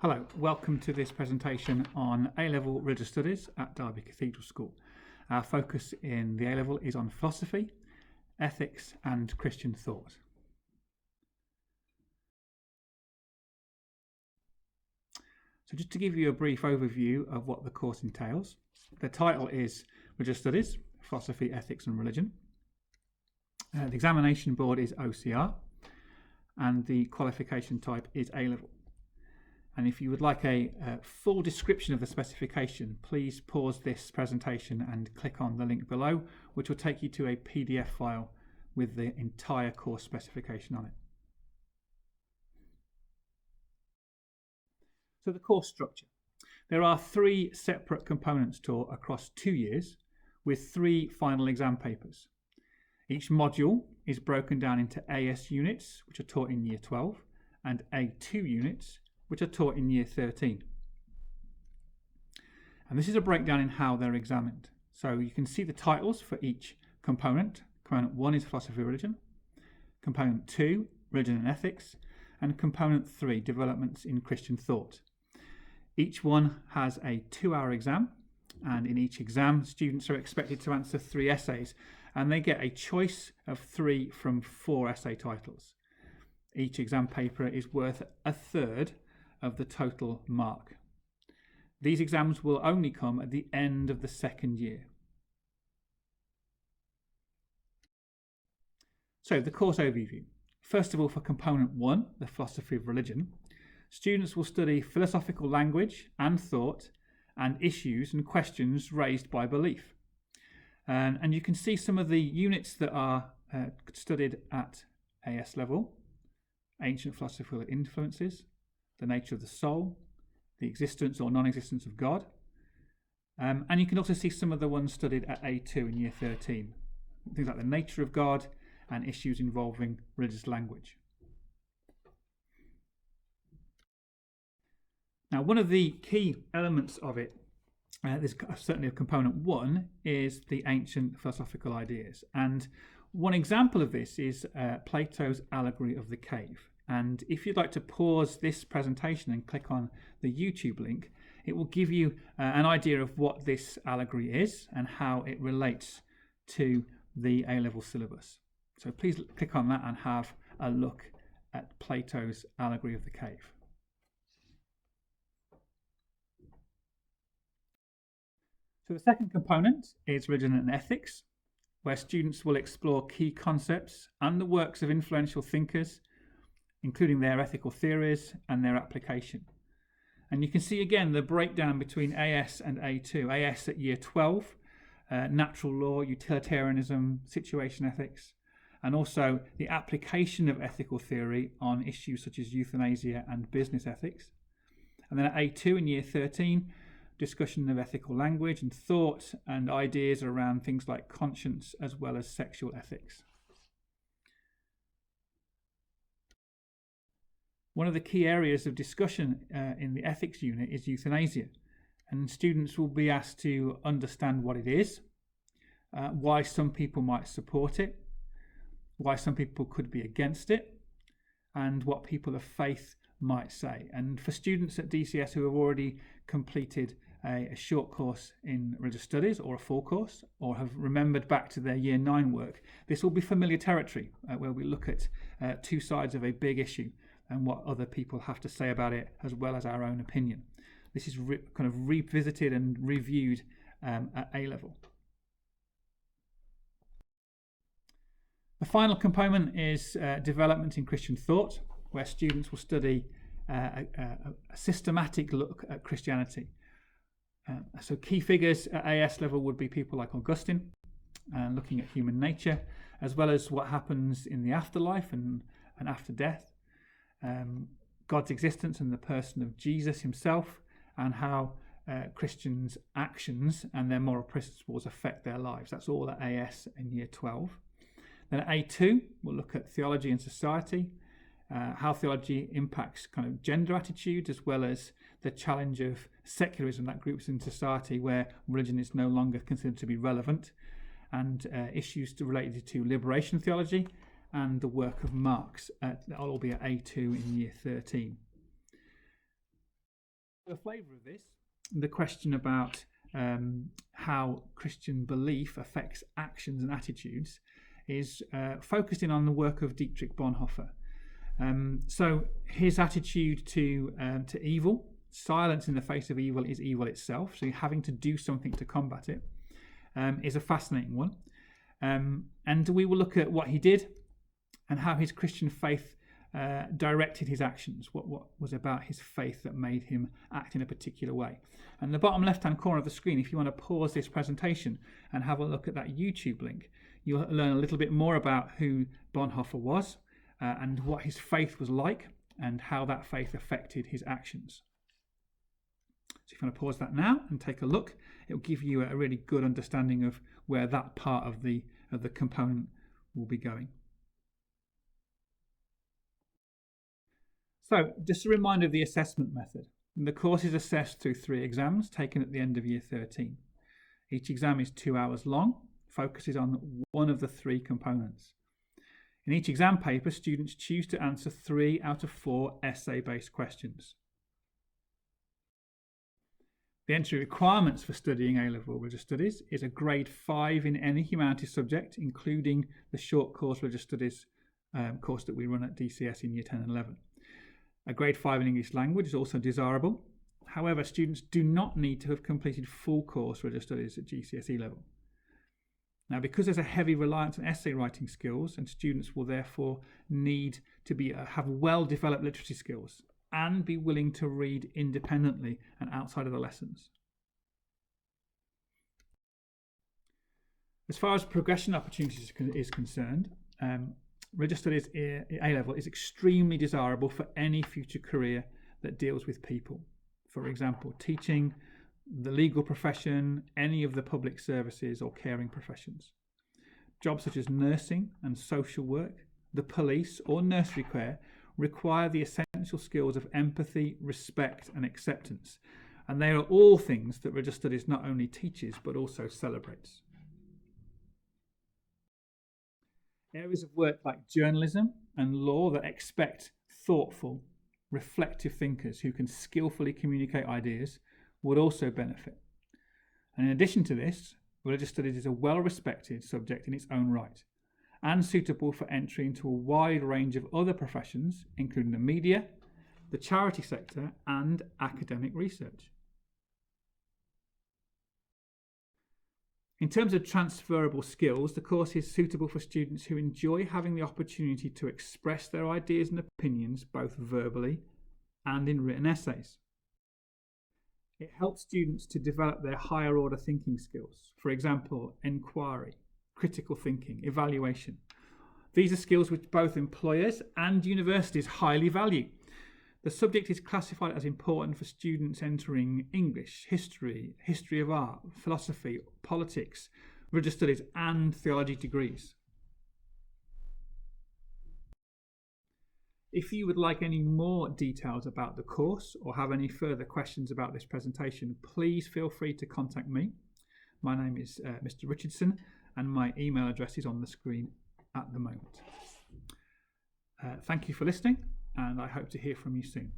Hello, welcome to this presentation on A-Level Religious Studies at Derby Cathedral School. Our focus in the A-Level is on philosophy, ethics and Christian thought. So just to give you a brief overview of what the course entails, the title is Religious Studies, Philosophy, Ethics and Religion. The examination board is OCR and the qualification type is A-Level. And if you would like a full description of the specification, please pause this presentation and click on the link below, which will take you to a PDF file with the entire course specification on it. So the course structure. There are 3 separate components taught across 2 years with 3 final exam papers. Each module is broken down into AS units, which are taught in year 12, and A2 units, which are taught in year 13. And this is a breakdown in how they're examined. So you can see the titles for each component. Component 1 is Philosophy of Religion, Component 2, Religion and Ethics, and Component 3, Developments in Christian Thought. Each one has a 2-hour exam, and in each exam students are expected to answer 3 essays, and they get a choice of 3 from 4 essay titles. Each exam paper is worth a third of the total mark. These exams will only come at the end of the 2nd year. So the course overview. First of all, for component 1, the philosophy of religion, students will study philosophical language and thought and issues and questions raised by belief. And you can see some of the units that are studied at AS level: ancient philosophical influences, the nature of the soul, the existence or non-existence of God. And you can also see some of the ones studied at A2 in year 13. Things like the nature of God and issues involving religious language. Now, one of the key elements of it, this certainly of component 1, is the ancient philosophical ideas. And one example of this is Plato's allegory of the cave. And if you'd like to pause this presentation and click on the YouTube link, it will give you an idea of what this allegory is and how it relates to the A-level syllabus. So please click on that and have a look at Plato's allegory of the cave. So the second component is religion and ethics, where students will explore key concepts and the works of influential thinkers, including their ethical theories and their application. And you can see again the breakdown between AS and A2. AS at year 12, natural law, utilitarianism, situation ethics, and also the application of ethical theory on issues such as euthanasia and business ethics. And then at A2 in year 13, discussion of ethical language and thought and ideas around things like conscience as well as sexual ethics. One of the key areas of discussion in the ethics unit is euthanasia, and students will be asked to understand what it is, why some people might support it, why some people could be against it, and what people of faith might say. And for students at DCS who have already completed a short course in religious studies or a full course, or have remembered back to their year 9 work, this will be familiar territory where we look at 2 sides of a big issue and what other people have to say about it, as well as our own opinion. This is kind of revisited and reviewed at A-level. The final component is development in Christian thought, where students will study a systematic look at Christianity. So key figures at AS level would be people like Augustine, looking at human nature, as well as what happens in the afterlife and after death. God's existence and the person of Jesus himself, and how Christians' actions and their moral principles affect their lives. That's all at AS in year 12. Then at A2, we'll look at theology and society, how theology impacts kind of gender attitudes, as well as the challenge of secularism that groups in society where religion is no longer considered to be relevant, and issues related to liberation theology and the work of Marx. That'll all be at A2 in year 13. The flavour of this, the question about how Christian belief affects actions and attitudes, is focused in on the work of Dietrich Bonhoeffer. So his attitude to evil, silence in the face of evil is evil itself, so having to do something to combat it, is a fascinating one. And we will look at what he did and how his Christian faith directed his actions, what was about his faith that made him act in a particular way. And the bottom left-hand corner of the screen, if you want to pause this presentation and have a look at that YouTube link, you'll learn a little bit more about who Bonhoeffer was and what his faith was like and how that faith affected his actions. So if you want to pause that now and take a look, it will give you a really good understanding of where that part of the component will be going. So just a reminder of the assessment method. The course is assessed through 3 exams taken at the end of year 13. Each exam is 2 hours long, focuses on one of the 3 components. In each exam paper, students choose to answer 3 out of 4 essay-based questions. The entry requirements for studying A-level religious studies is a grade 5 in any humanities subject, including the short course religious studies course that we run at DCS in year 10 and 11. A grade 5 in English language is also desirable. However, students do not need to have completed full course religious studies at GCSE level. Now, because there's a heavy reliance on essay writing skills, and students will therefore need to have well-developed literacy skills and be willing to read independently and outside of the lessons. As far as progression opportunities is concerned, religious studies A-level is extremely desirable for any future career that deals with people. For example, teaching, the legal profession, any of the public services or caring professions. Jobs such as nursing and social work, the police or nursery care require the essential skills of empathy, respect and acceptance. And they are all things that religious studies not only teaches but also celebrates. Areas of work like journalism and law that expect thoughtful, reflective thinkers who can skillfully communicate ideas would also benefit. And in addition to this, religious studies is a well-respected subject in its own right and suitable for entry into a wide range of other professions, including the media, the charity sector and academic research. In terms of transferable skills, the course is suitable for students who enjoy having the opportunity to express their ideas and opinions both verbally and in written essays. It helps students to develop their higher order thinking skills, for example, inquiry, critical thinking, evaluation. These are skills which both employers and universities highly value. The subject is classified as important for students entering English, history, history of art, philosophy, politics, religious studies and theology degrees. If you would like any more details about the course or have any further questions about this presentation, please feel free to contact me. My name is Mr. Richardson and my email address is on the screen at the moment. Thank you for listening and I hope to hear from you soon.